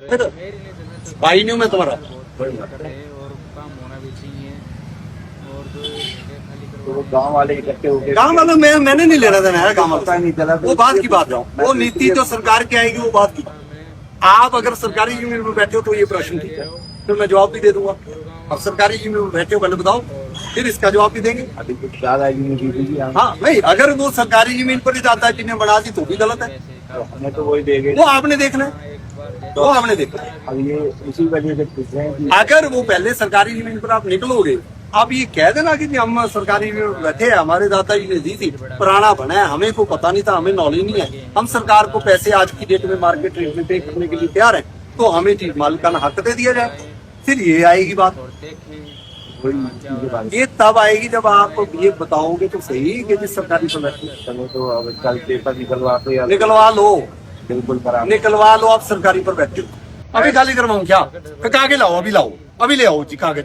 भाई नहीं हूँ मैं तुम्हारा। और काम होना भी चाहिए। और तो गांव वाले इकट्ठे हो गए। गाँव वालों में मैंने नहीं लेना देना है, गाँव पता नहीं चला। वो बात की बात है, वो नीति जो सरकार की आएगी वो बात की। आप अगर सरकारी यूनियन में बैठे हो तो ये प्रश्न ठीक है, फिर मैं जवाब भी दे दूंगा। अब सरकारी यूनियन में बैठे हो पहले बताओ, फिर इसका जवाब भी देंगे। अभी कुछ ज्यादा यूनियन हाँ नहीं, अगर वो सरकारी जमीन पर ही जाता है जिन्हें बना दी तो भी गलत है, हमें तो वही देंगे। वो आपने देखना है, वो आपने देखना है। अब ये इसी वजह से पूछ रहे हैं कि अगर वो पहले सरकारी जमीन पर आप निकलोगे, आप ये कह देना कि हम सरकारी जमीन पर बैठे हैं, हमारे दादा जी ने दी थी, पुराना बना है, हमें को पता नहीं था, हमें नॉलेज नहीं है, हम सरकार को पैसे आज की डेट में मार्केट रेट में पे करने के लिए तैयार है, तो हमें ठीक मालिकाना हक दे दिया जाए। फिर ये आएगी बात, ये तब आएगी जब आप ये बताओगे तो सही कि जिस सरकारी पर बैठे। चलो तो अब कल पेपर निकलवा तो यार निकलवा लो, बिल्कुल बराबर। निकलवा लो, आप सरकारी पर बैठे हो। अभी खाली करवाऊं क्या? कागज लाओ, अभी लाओ, अभी ले आओ जी कागज,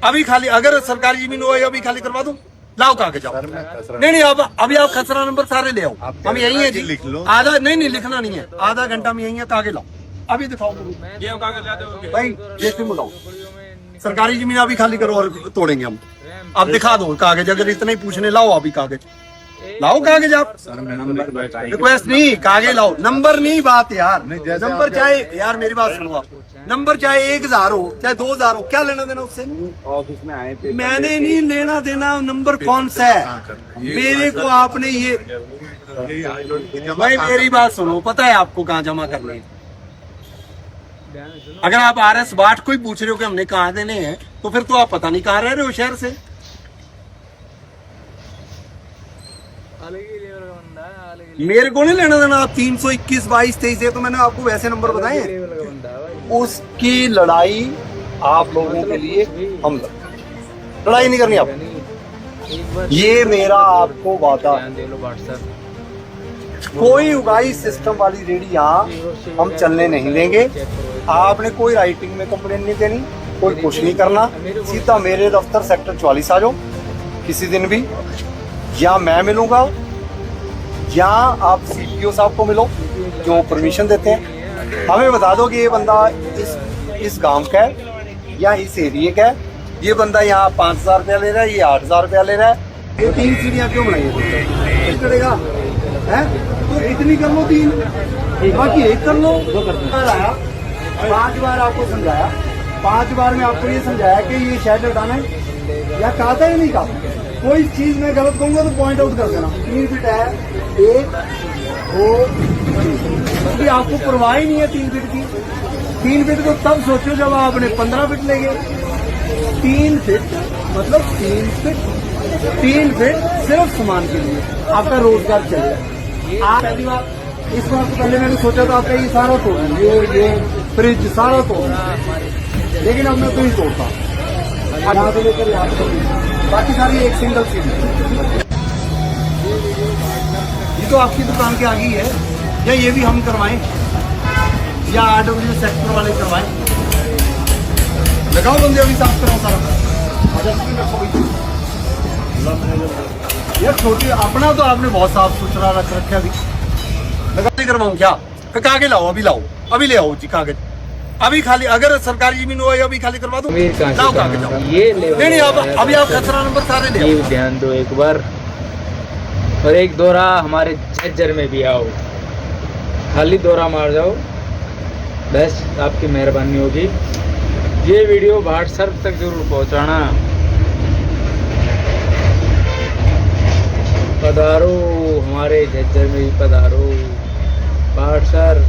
अभी खाली। अगर सरकारी जमीन हो अभी खाली करवा दो, लाओ कागज आओ। नहीं नहीं, अब अभी आप खसरा नंबर सारे ले आओ, हम यही है जी, लिख लो। आधा नहीं लिखना नहीं है, आधा घंटा में यही है, कागज लाओ अभी दिखाओ भाई, जैसे बुलाओ। सरकारी जमीन अभी खाली करो और तोड़ेंगे हम। आप दिखा दो कागज, अगर इतना ही पूछने लाओ अभी कागज लाओ, कागज आप। रिक्वेस्ट नहीं, कागज लाओ, नंबर नहीं बात यार, नंबर चाहे यार मेरी बात सुनो आप, नंबर चाहे 1000 हो चाहे 2000 हो, क्या लेना देना उससे? ऑफिस में आए थे, मैंने नहीं लेना देना, नंबर कौन सा है मेरे को, आपने ये भाई मेरी बात सुनो, पता है आपको कहाँ जमा करने है। अगर आप RS बाट को ही पूछ रहे हो कि हमने कहाँ देने हैं, तो फिर तो आप पता नहीं कहाँ रह रहे हो शहर से। मेरे को नहीं लेना देना, 321 22 23 है, तो मैंने आपको वैसे नंबर बताए हैं। उसकी लड़ाई आप लोगों के लिए हम लड़ाई नहीं करनी आप, ये मेरा आपको वादा। कोई उगाई सिस्टम वाली रेडी यहाँ हम चलने नहीं देंगे। आपने कोई राइटिंग में कंप्लेन नहीं देनी, कोई कुछ नहीं करना, सीधा मेरे दफ्तर सेक्टर 44 आ जाओ किसी दिन भी, या मैं मिलूंगा या आप CPO साहब को मिलो जो परमिशन देते हैं। हमें बता दो कि ये बंदा इस गांव का है या इस एरिया का है, ये बंदा यहाँ 5000 रुपया ले रहा है, ये 8000 रुपया ले रहा है। ये 3 सीढ़ियाँ क्यों बनाई है? तो इतनी कर लो 3, बाकी 1 कर लो। 5 बार आपको समझाया, 5 बार में आपको ये समझाया कि ये शेड हटाना है, या कहा था या नहीं कहा? कोई चीज मैं गलत कहूंगा तो पॉइंट आउट कर देना। 3 फीट है, 1 2 3, आपको परवाह ही नहीं है 3 फीट की। 3 फीट को तब सोचो जब आपने 15 फीट ले गए। 3 फीट मतलब 3 फीट सिर्फ सामान के लिए आपका रोजगार चलेगा। आप पहली बार इस बार तो पहले मैंने सोचा था आपका ये सारा तोड़ना, ये फ्रिज सारा तोड़ना, लेकिन अब मैं तो ही तोड़ता, यहाँ से लेकर यहाँ तक बाकी सारी एक सिंगल सीढ़ी। ये तो आपकी दुकान के आगे ही है, या ये भी हम करवाएं या RW सेक्टर वाले करवाएं? लगाओ बंदे, अभी साफ कराओ सारा। यार छोटी अपना तो आपने बहुत साफ सुथरा रख रखा, अभी लगा करवाऊं क्या? कागज लाओ, अभी लाओ, अभी ले आओ जी कागज, अभी खाली। अगर सरकारी जमीन हो अभी खाली करवा दो, लाओ कागज आओ। ये नहीं अभी आप खसरा नंबर सारे ले आओ। ध्यान दो एक बार, और एक दौरा हमारे झज्जर में भी आओ, खाली दौरा मार जाओ, बस आपकी मेहरबानी होगी। ये वीडियो भाट सर तक जरूर पहुंचाना। पधारो हमारे झज्जर में भी पधारो, भाट सर